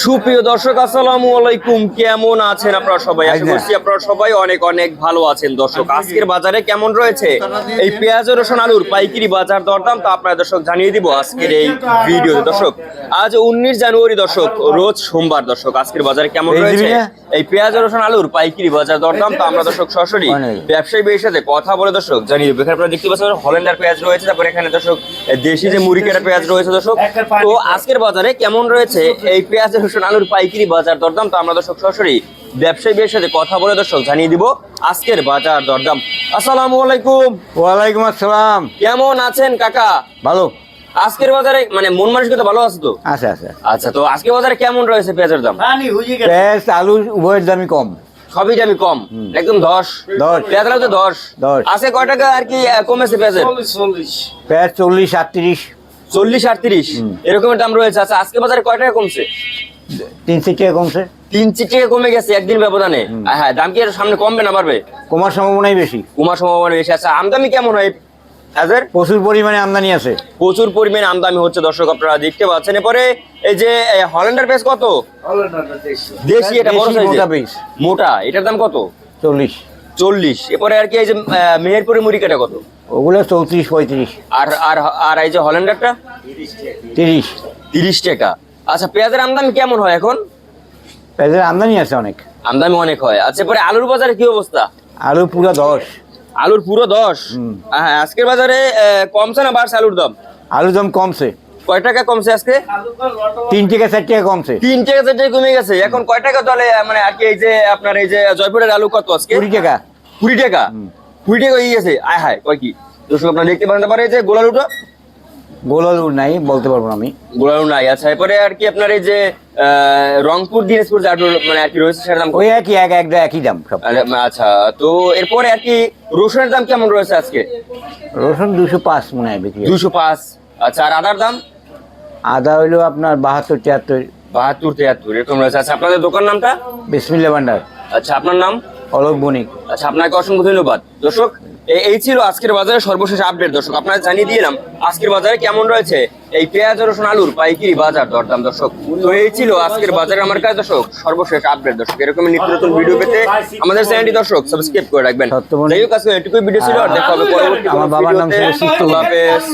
সুপ্রিয় দর্শক আসসালামু আলাইকুম, কেমন আছেন আপনারা সবাই? আশা করছি আপনারা সবাই অনেক অনেক ভালো আছেন। দর্শক, আজকের বাজারে কেমন রয়েছে এই পেঁয়াজ রসুন আলুর পাইকারি বাজার দরদাম তা আপনারা দর্শক জানিয়ে দিব আজকের এই ভিডিওতে। দর্শক, আজ 19 জানুয়ারি দর্শক, রোজ সোমবার। দর্শক, আজকের বাজারে কেমন রয়েছে এই পেঁয়াজ রসুন আলুর পাইকারি বাজার দরদাম তা আমরা দর্শক সরাসরি ব্যবসায়ী ভাইয়ের সাথে কথা বলে দর্শক জানিয়ে দেব। এখানে আপনারা দেখতে পাচ্ছেন হল্যান্ডার পেঁয়াজ রয়েছে, তারপরে এখানে দর্শক দেশি যে মুড়ি কাটা পেঁয়াজ রয়েছে। দর্শক, তো আজকের বাজারে কেমন রয়েছে এই পেঁয়াজ রসুন আলুর পাইকারি বাজার দরদাম তো আমরা দর্শক সরাসরি ব্যবসায়ী ভাইয়ের সাথে কথা বলে দর্শক জানিয়ে দিব আজকের বাজার দরদাম। আসসালামু আলাইকুম। ওয়ালাইকুম আসসালাম। কেমন আছেন কাকা? ভালো। আজকের বাজারে মানে মন মানসিকতা ভালো আছে তো? আচ্ছা আচ্ছা আচ্ছা, তো আজকের বাজারে কেমন রয়েছে পেঁয়াজের দাম? পেঁয়াজ আলু উভয়ের দামই কম। সবই দামি কম, একদম 10 পেঁয়াজ আলু তো 10 আছে। কয় টাকা আর কি কমেছে পেঁয়াজের? পেঁয়াজ 40 38 40 38 এরকমের দাম রয়েছে। আচ্ছা, আজকে বাজারে কয় টাকা কমছে? 3 টাকা কমছে। 3 টাকা কমে গেছে একদিন ব্যবধানে। হ্যাঁ, দাম কি এর সামনে কমবে না বাড়বে? কমার সম্ভাবনাই বেশি। কমার সম্ভাবনা বেশি। আচ্ছা, আমদানি কেমন হয়? প্রচুর পরিমাণে আমদানি আছে। প্রচুর পরিমাণে আমদানি হচ্ছে দর্শক, আপনারা দেখতে পাচ্ছেন। এরপরে এই যে হল্যান্ডার পেঁয়াজ কত? দেশি, এটা বড় সাইজ মোটা, এটার দাম কত? 40। এরপরে আর কি এই যে মেহেরপুরি মুড়ি কাটা কত? ওগুলো 34 35। আর আর আর এই যে হল্যান্ডারটা 30 টাকা। আচ্ছা, পেঁয়াজের আমদানি কেমন হয় এখন? পেঁয়াজের আমদানি আছে অনেক। আমদানি অনেক হয়। আচ্ছা, পরে আলুর বাজারে কি অবস্থা? আলু পুরো 10। আলুর পুরো 10? হ্যাঁ, আজকের বাজারে কমছে না বাড়ছে আলুর দাম? আলুর দাম কমছে। কয় টাকা কমছে আজকে? 3 টাকা 4 টাকা কমছে। 3 টাকা 4 টাকা কমে গেছে। এখন কয় টাকা তাহলে মানে আর কি এই যে আপনার এই যে জয়পুরের আলু কত আজকে? 20 টাকা। 20 টাকা 20 টাকা হয়ে গেছে। আয় হায়, কয় কি দর্শক আপনারা দেখতে পারেন। তারপরে এই যে গোলালুটা, গোলালু নাই বলতে পারবো না আমি। গোলালু নাই। আচ্ছা, এরপরে আর কি আপনার এই যে রংপুর দিনাজপুর যে আলু মানে আর কি রয়েছে সেটার দাম ওই একই দাম সব। আচ্ছা, তো এরপরে আর কি রসুনের দাম কেমন রয়েছে আজকে? রসুন 205 মনে হয় বিক্রি। 205। আচ্ছা, আর আদার দাম? আদা হইলো আপনার 72 73। 72 73 এরকম রয়েছে। আচ্ছা, আপনাদের দোকান নামটা? বিসমিল্লাহ ভান্ডার। আচ্ছা, আপনার নাম? অলোক বণিক। আচ্ছা, আপনাকে অসংখ্য ধন্যবাদ। দর্শক, এই ছিল আজকের বাজারের সর্বশেষ আপডেট। দর্শক, আপনারা জানিয়ে দিলাম আজকের বাজারে কেমন রয়েছে এই পেঁয়াজ রসুন আলুর পাইকারি বাজার দরদাম। দর্শক, তো এই ছিল আজকের বাজারে আমার কাছে দর্শক সর্বশেষ আপডেট। দর্শক, এরকম নিত্য নতুন ভিডিও পেতে আমাদের চ্যানেলটি দর্শক সাবস্ক্রাইব করে রাখবেন। যাই হোক, আজকে এটুকুই ভিডিও ছিল। আর দেখা হবে পরবর্তী আমার বাবার নাম ভিডিওতে। আল্লাহ হাফেজ।